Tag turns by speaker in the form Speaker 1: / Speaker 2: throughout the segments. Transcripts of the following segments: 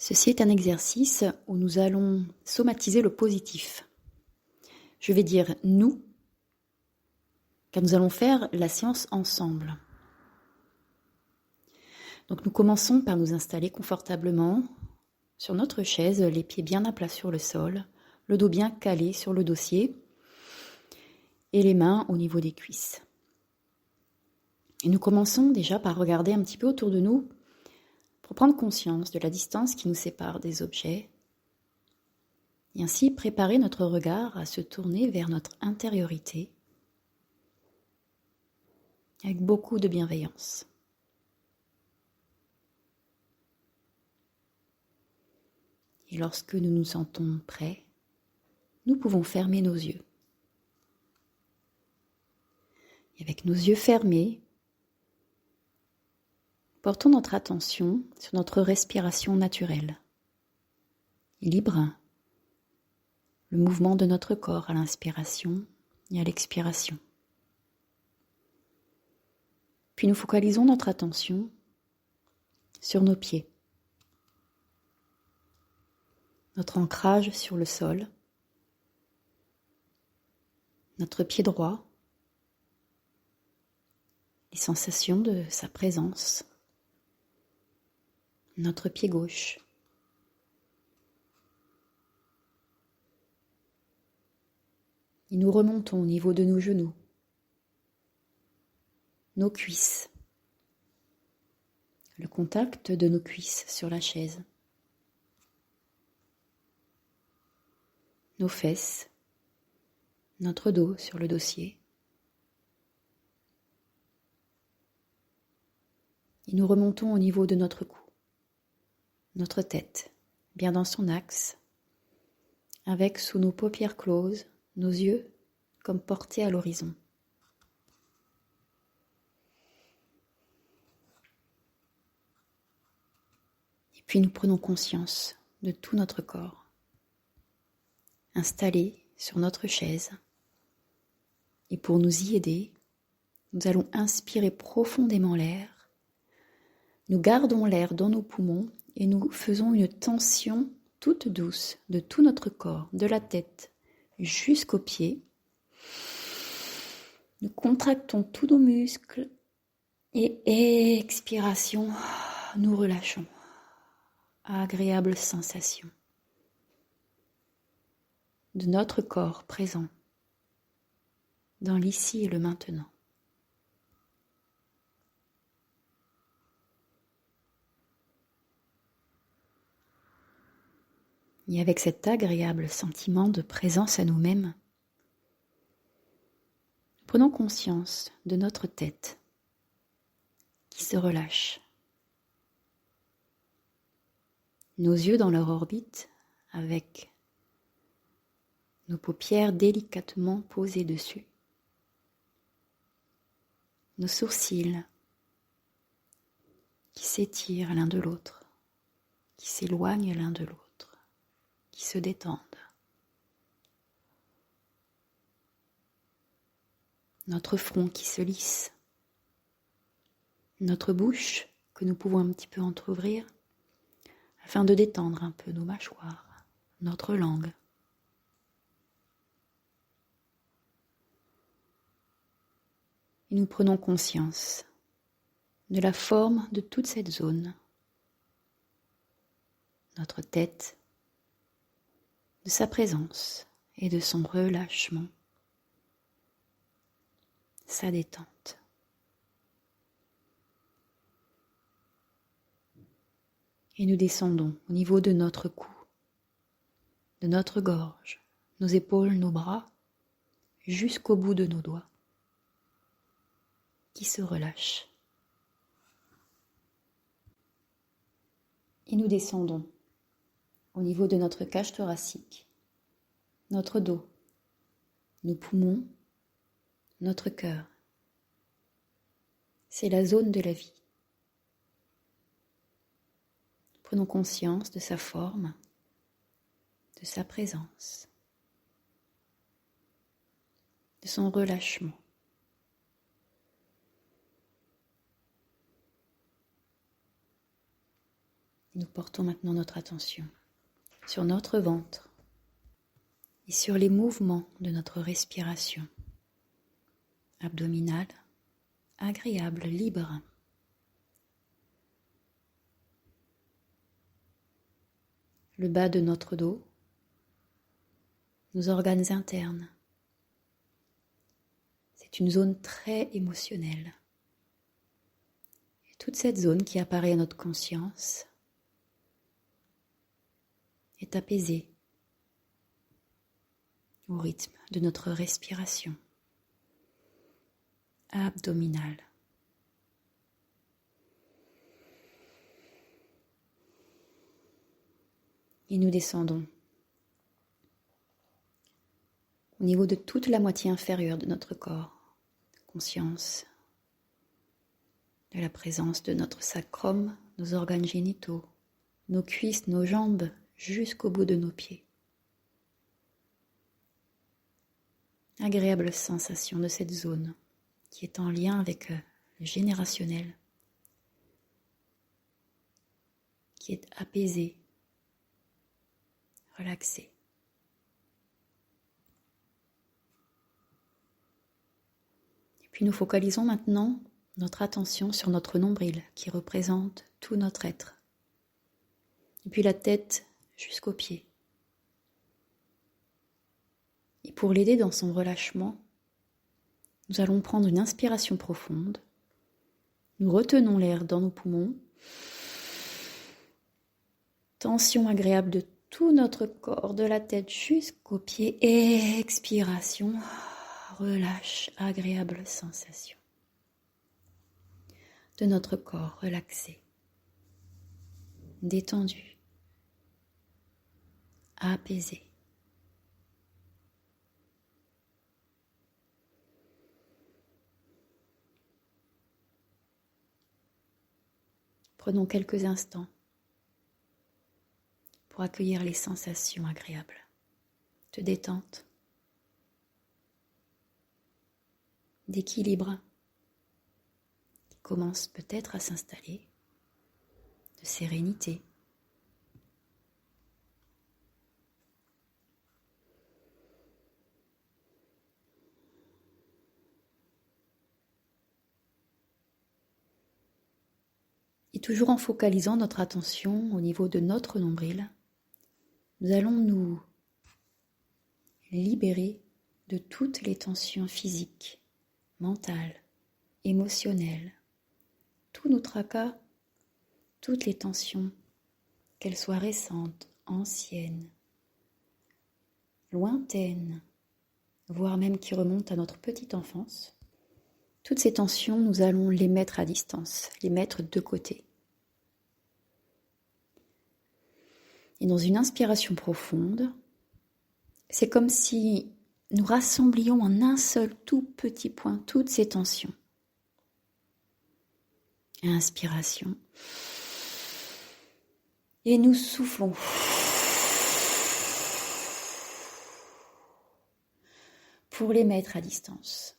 Speaker 1: Ceci est un exercice où nous allons somatiser le positif. Je vais dire « nous » car nous allons faire la séance ensemble. Donc nous commençons par nous installer confortablement sur notre chaise, les pieds bien à plat sur le sol, le dos bien calé sur le dossier et les mains au niveau des cuisses. Et nous commençons déjà par regarder un petit peu autour de nous pour prendre conscience de la distance qui nous sépare des objets et ainsi préparer notre regard à se tourner vers notre intériorité avec beaucoup de bienveillance. Et lorsque nous nous sentons prêts, nous pouvons fermer nos yeux. Et avec nos yeux fermés, portons notre attention sur notre respiration naturelle, libre, le mouvement de notre corps à l'inspiration et à l'expiration. Puis nous focalisons notre attention sur nos pieds, notre ancrage sur le sol, notre pied droit, les sensations de sa présence, notre pied gauche, et nous remontons au niveau de nos genoux, nos cuisses, le contact de nos cuisses sur la chaise, nos fesses, notre dos sur le dossier. Et nous remontons au niveau de notre cou, notre tête, bien dans son axe, avec sous nos paupières closes, nos yeux comme portés à l'horizon. Et puis nous prenons conscience de tout notre corps, installé sur notre chaise. Et pour nous y aider, nous allons inspirer profondément l'air. Nous gardons l'air dans nos poumons et nous faisons une tension toute douce de tout notre corps, de la tête jusqu'aux pieds. Nous contractons tous nos muscles et expiration, nous relâchons. Agréable sensation de notre corps présent dans l'ici et le maintenant. Et avec cet agréable sentiment de présence à nous-mêmes, prenons conscience de notre tête qui se relâche. Nos yeux dans leur orbite avec nos paupières délicatement posées dessus. Nos sourcils qui s'étirent l'un de l'autre, qui s'éloignent l'un de l'autre, qui se détendent. Notre front qui se lisse, notre bouche que nous pouvons un petit peu entrouvrir afin de détendre un peu nos mâchoires, notre langue. Et nous prenons conscience de la forme de toute cette zone, notre tête, de sa présence et de son relâchement, sa détente. Et nous descendons au niveau de notre cou, de notre gorge, nos épaules, nos bras, jusqu'au bout de nos doigts, qui se relâchent. Et nous descendons au niveau de notre cage thoracique, notre dos, nos poumons, notre cœur. C'est la zone de la vie. Prenons conscience de sa forme, de sa présence, de son relâchement. Nous portons maintenant notre attention sur notre ventre et sur les mouvements de notre respiration abdominale, agréable, libre. Le bas de notre dos, nos organes internes. C'est une zone très émotionnelle. Et toute cette zone qui apparaît à notre conscience est apaisée au rythme de notre respiration abdominale. Et nous descendons au niveau de toute la moitié inférieure de notre corps. Conscience de la présence de notre sacrum, nos organes génitaux, nos cuisses, nos jambes, jusqu'au bout de nos pieds. Agréable sensation de cette zone qui est en lien avec le générationnel, qui est apaisée, relaxée. Et puis nous focalisons maintenant notre attention sur notre nombril qui représente tout notre être. Depuis la tête jusqu'aux pieds. Et pour l'aider dans son relâchement, nous allons prendre une inspiration profonde. Nous retenons l'air dans nos poumons. Tension agréable de tout notre corps, de la tête jusqu'aux pieds. Expiration, relâche, agréable sensation de notre corps relaxé, détendu, apaisé. Prenons quelques instants pour accueillir les sensations agréables de détente, d'équilibre qui commence peut-être à s'installer, de sérénité. Et toujours en focalisant notre attention au niveau de notre nombril, nous allons nous libérer de toutes les tensions physiques, mentales, émotionnelles, tous nos tracas, toutes les tensions, qu'elles soient récentes, anciennes, lointaines, voire même qui remontent à notre petite enfance. Toutes ces tensions, nous allons les mettre à distance, les mettre de côté. Et dans une inspiration profonde, c'est comme si nous rassemblions en un seul tout petit point toutes ces tensions. Inspiration. Et nous soufflons. Pour les mettre à distance.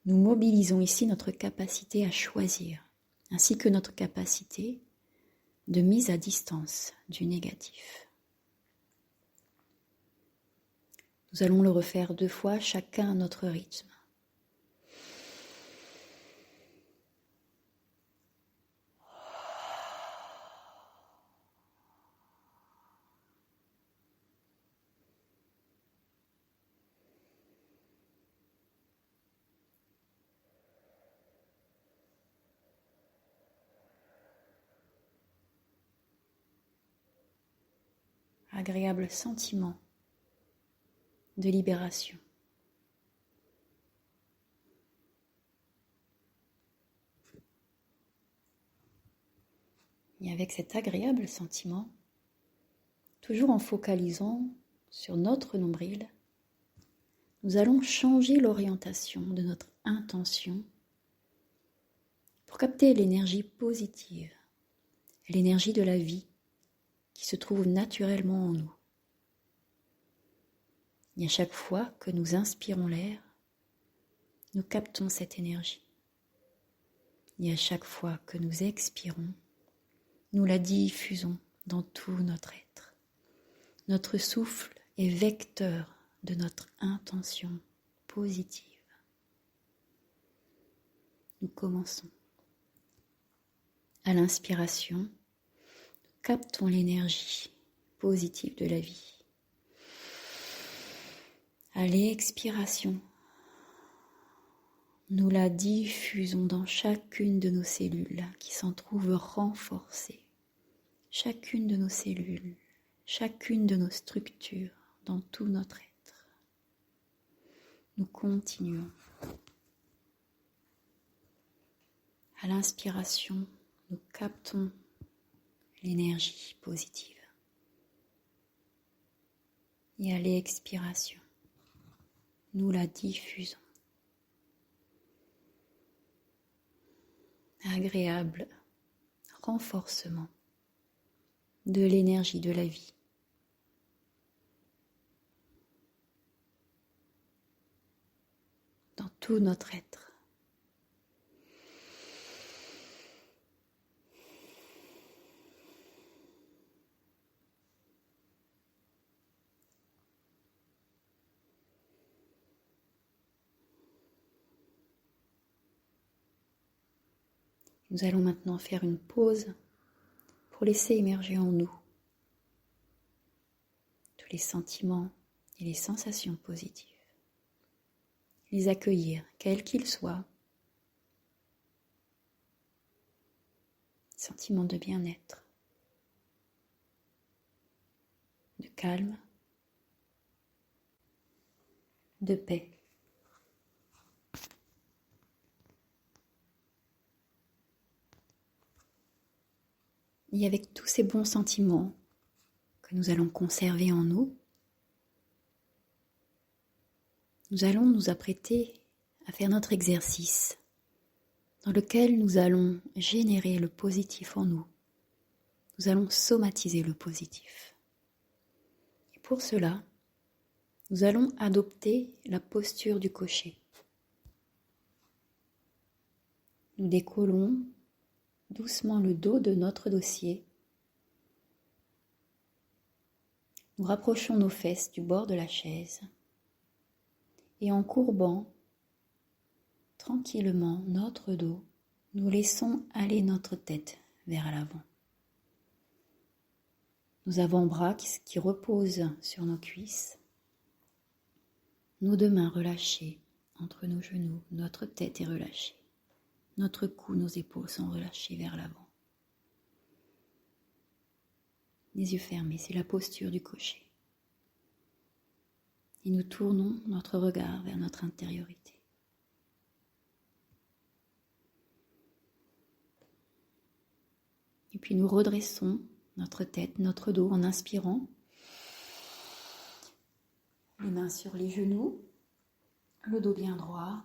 Speaker 1: Nous mobilisons ici notre capacité à choisir, ainsi que notre capacité de mise à distance du négatif. Nous allons le refaire 2 fois, chacun à notre rythme. Agréable sentiment de libération. Et avec cet agréable sentiment, toujours en focalisant sur notre nombril, nous allons changer l'orientation de notre intention pour capter l'énergie positive, l'énergie de la vie qui se trouve naturellement en nous. Et à chaque fois que nous inspirons l'air, nous captons cette énergie. Et à chaque fois que nous expirons, nous la diffusons dans tout notre être. Notre souffle est vecteur de notre intention positive. Nous commençons. À l'inspiration, nous captons l'énergie positive de la vie. À l'expiration, nous la diffusons dans chacune de nos cellules qui s'en trouvent renforcées. Chacune de nos cellules, chacune de nos structures, dans tout notre être. Nous continuons. À l'inspiration, nous captons l'énergie positive. Et à l'expiration, nous la diffusons. Agréable renforcement de l'énergie de la vie. Dans tout notre être. Nous allons maintenant faire une pause pour laisser émerger en nous tous les sentiments et les sensations positives. Les accueillir, quels qu'ils soient. Sentiments de bien-être, de calme, de paix. Et avec tous ces bons sentiments que nous allons conserver en nous, nous allons nous apprêter à faire notre exercice dans lequel nous allons générer le positif en nous. Nous allons somatiser le positif. Et pour cela, nous allons adopter la posture du cocher. Nous décollons doucement le dos de notre dossier. Nous rapprochons nos fesses du bord de la chaise et en courbant tranquillement notre dos, nous laissons aller notre tête vers l'avant. Nos avant-bras qui reposent sur nos cuisses, nos deux mains relâchées entre nos genoux, notre tête est relâchée. Notre cou, nos épaules sont relâchées vers l'avant. Les yeux fermés, c'est la posture du cocher. Et nous tournons notre regard vers notre intériorité. Et puis nous redressons notre tête, notre dos en inspirant. Les mains sur les genoux, le dos bien droit.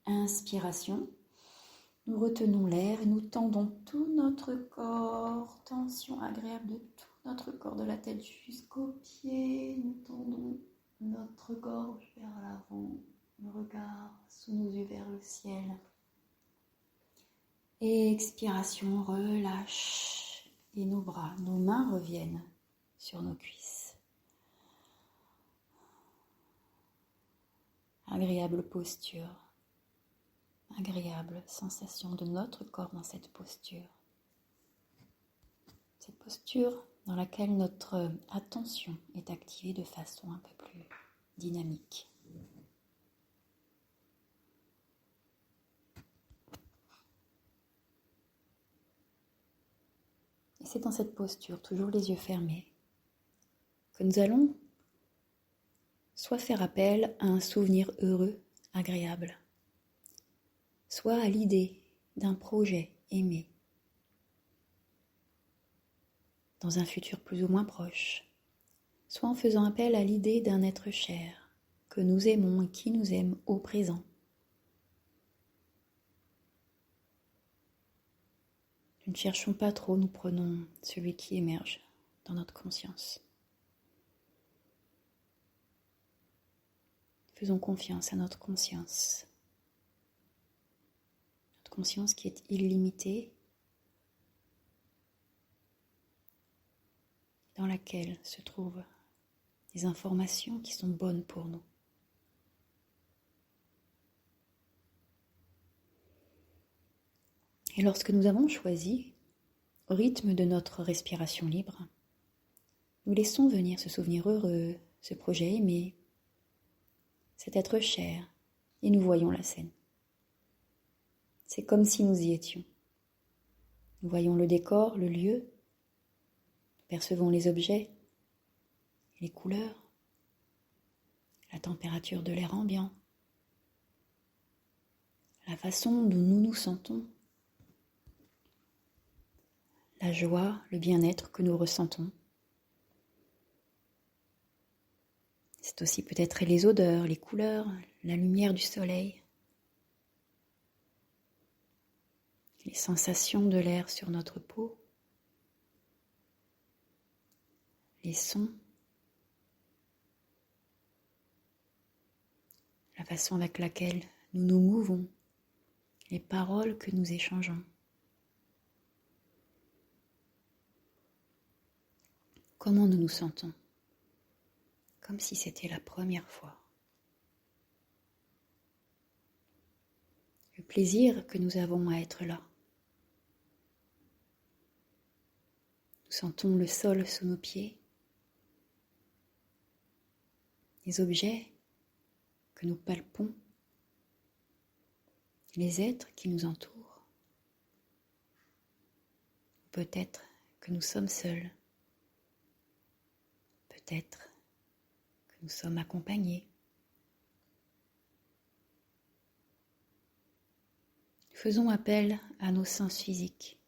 Speaker 1: Inspiration. Nous retenons l'air et nous tendons tout notre corps, tension agréable de tout notre corps, de la tête jusqu'aux pieds. Nous tendons notre gorge vers l'avant, le regard sous nos yeux vers le ciel. Expiration, relâche et nos bras, nos mains reviennent sur nos cuisses. Agréable posture. Agréable sensation de notre corps dans cette posture. Cette posture dans laquelle notre attention est activée de façon un peu plus dynamique. Et c'est dans cette posture, toujours les yeux fermés, que nous allons soit faire appel à un souvenir heureux, agréable, soit à l'idée d'un projet aimé, dans un futur plus ou moins proche, soit en faisant appel à l'idée d'un être cher, que nous aimons et qui nous aime au présent. Nous ne cherchons pas trop, nous prenons celui qui émerge dans notre conscience. Faisons confiance à notre conscience. Notre conscience qui est illimitée, dans laquelle se trouvent des informations qui sont bonnes pour nous. Et lorsque nous avons choisi, au rythme de notre respiration libre, nous laissons venir ce souvenir heureux, ce projet aimé, cet être cher, et nous voyons la scène. C'est comme si nous y étions. Nous voyons le décor, le lieu, nous percevons les objets, les couleurs, la température de l'air ambiant, la façon dont nous nous sentons, la joie, le bien-être que nous ressentons. C'est aussi peut-être les odeurs, les couleurs, la lumière du soleil, les sensations de l'air sur notre peau, les sons, la façon avec laquelle nous nous mouvons, les paroles que nous échangeons. Comment nous nous sentons ? Comme si c'était la première fois. Le plaisir que nous avons à être là. Nous sentons le sol sous nos pieds, les objets que nous palpons, les êtres qui nous entourent. Peut-être que nous sommes seuls. Peut-être que nous sommes accompagnés. Faisons appel à nos sens physiques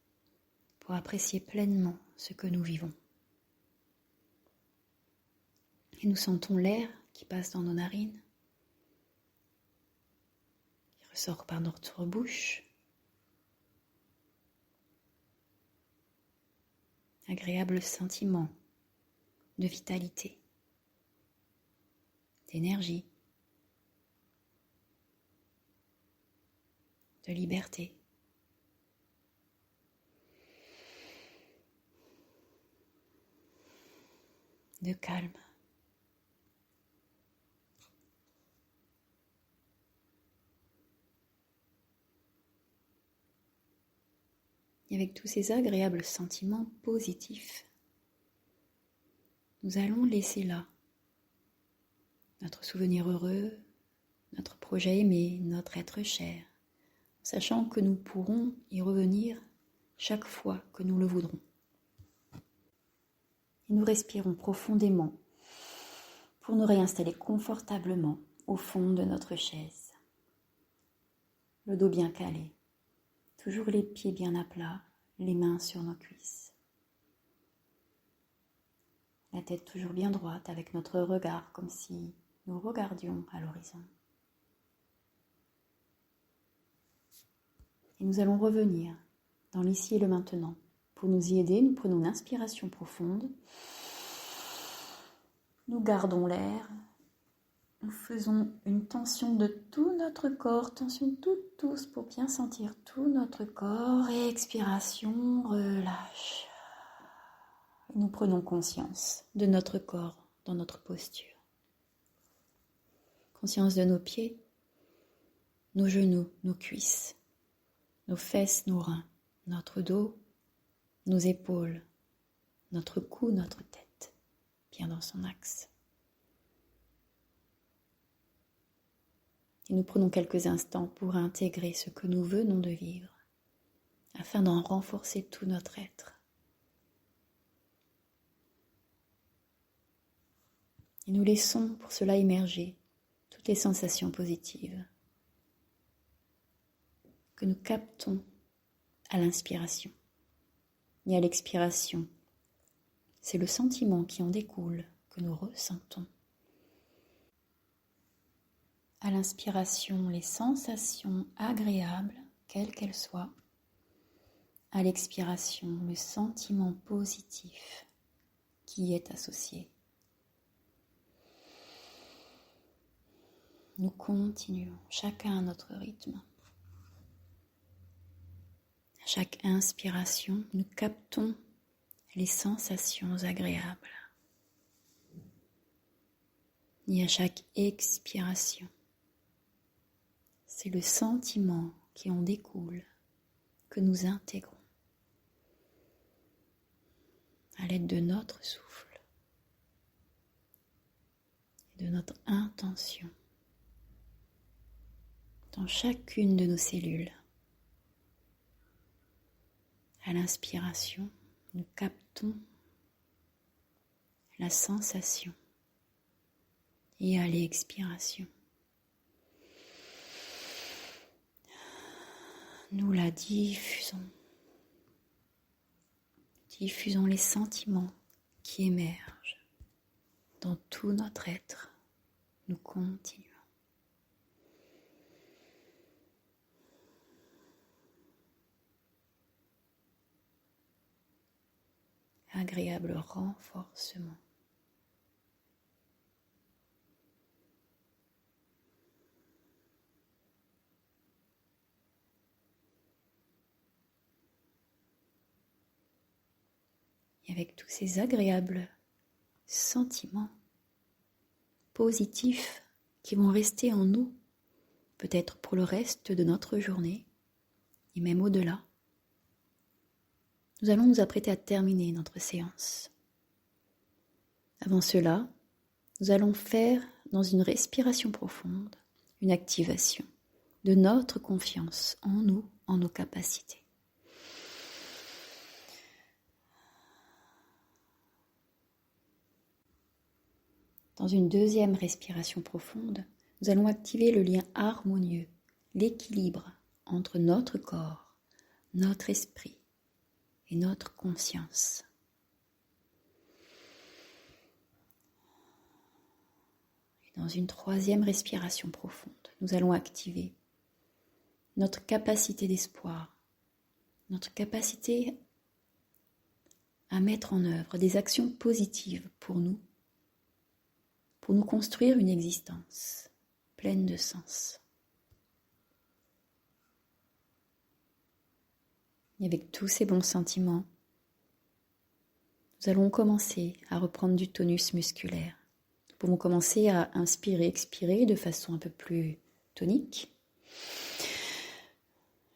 Speaker 1: pour apprécier pleinement ce que nous vivons. Et nous sentons l'air qui passe dans nos narines, qui ressort par notre bouche. Agréable sentiment de vitalité, d'énergie, de liberté. De calme. Et avec tous ces agréables sentiments positifs, nous allons laisser là notre souvenir heureux, notre projet aimé, notre être cher, sachant que nous pourrons y revenir chaque fois que nous le voudrons. Et nous respirons profondément pour nous réinstaller confortablement au fond de notre chaise. Le dos bien calé, toujours les pieds bien à plat, les mains sur nos cuisses. La tête toujours bien droite avec notre regard comme si nous regardions à l'horizon. Et nous allons revenir dans l'ici et le maintenant. Pour nous y aider, nous prenons une inspiration profonde. Nous gardons l'air. Nous faisons une tension de tout notre corps, tension toute douce pour bien sentir tout notre corps. Et expiration, relâche. Et nous prenons conscience de notre corps dans notre posture. Conscience de nos pieds, nos genoux, nos cuisses, nos fesses, nos reins, notre dos, nos épaules, notre cou, notre tête, bien dans son axe. Et nous prenons quelques instants pour intégrer ce que nous venons de vivre, afin d'en renforcer tout notre être. Et nous laissons pour cela émerger toutes les sensations positives que nous captons à l'inspiration. Et à l'expiration, c'est le sentiment qui en découle que nous ressentons. À l'inspiration, les sensations agréables, quelles qu'elles soient. À l'expiration, le sentiment positif qui y est associé. Nous continuons, chacun à notre rythme. À chaque inspiration, nous captons les sensations agréables. Et à chaque expiration, c'est le sentiment qui en découle que nous intégrons à l'aide de notre souffle et de notre intention dans chacune de nos cellules. À l'inspiration, nous captons la sensation et à l'expiration, nous la diffusons. Diffusons les sentiments qui émergent dans tout notre être. Nous continuons. Agréable renforcement. Et avec tous ces agréables sentiments positifs qui vont rester en nous, peut-être pour le reste de notre journée, et même au-delà, nous allons nous apprêter à terminer notre séance. Avant cela, nous allons faire, dans une respiration profonde, une activation de notre confiance en nous, en nos capacités. Dans une deuxième respiration profonde, nous allons activer le lien harmonieux, l'équilibre entre notre corps, notre esprit et notre conscience. Et dans une troisième respiration profonde, nous allons activer notre capacité d'espoir, notre capacité à mettre en œuvre des actions positives pour nous construire une existence pleine de sens. Et avec tous ces bons sentiments, nous allons commencer à reprendre du tonus musculaire. Nous pouvons commencer à inspirer, expirer de façon un peu plus tonique.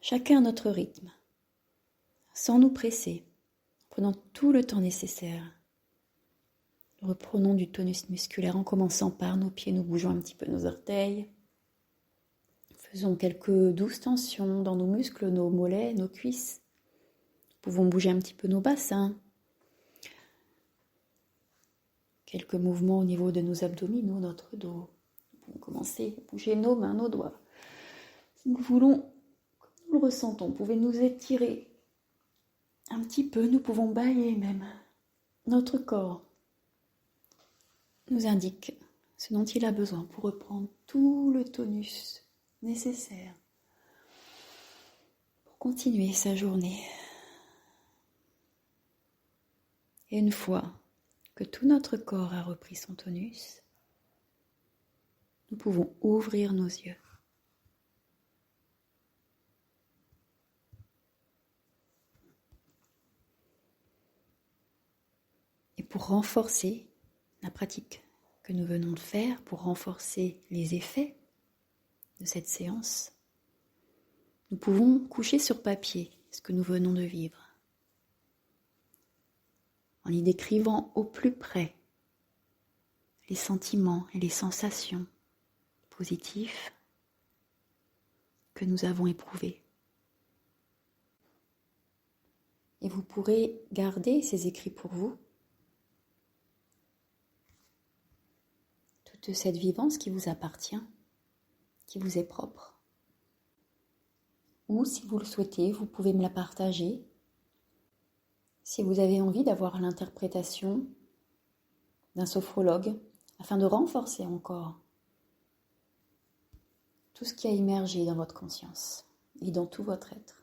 Speaker 1: Chacun à notre rythme, sans nous presser, en prenant tout le temps nécessaire. Reprenons du tonus musculaire en commençant par nos pieds, nous bougeons un petit peu nos orteils. Faisons quelques douces tensions dans nos muscles, nos mollets, nos cuisses. Nous pouvons bouger un petit peu nos bassins. Quelques mouvements au niveau de nos abdominaux, notre dos. Nous pouvons commencer à bouger nos mains, nos doigts. Si nous voulons, comme nous le ressentons, vous pouvez nous étirer un petit peu. Nous pouvons bâiller même. Notre corps nous indique ce dont il a besoin pour reprendre tout le tonus nécessaire pour continuer sa journée. Et une fois que tout notre corps a repris son tonus, nous pouvons ouvrir nos yeux. Et pour renforcer la pratique que nous venons de faire, pour renforcer les effets de cette séance, nous pouvons coucher sur papier ce que nous venons de vivre, en y décrivant au plus près les sentiments et les sensations positifs que nous avons éprouvés. Et vous pourrez garder ces écrits pour vous, toute cette vivance qui vous appartient, qui vous est propre. Ou si vous le souhaitez, vous pouvez me la partager. Si vous avez envie d'avoir l'interprétation d'un sophrologue, afin de renforcer encore tout ce qui a émergé dans votre conscience et dans tout votre être.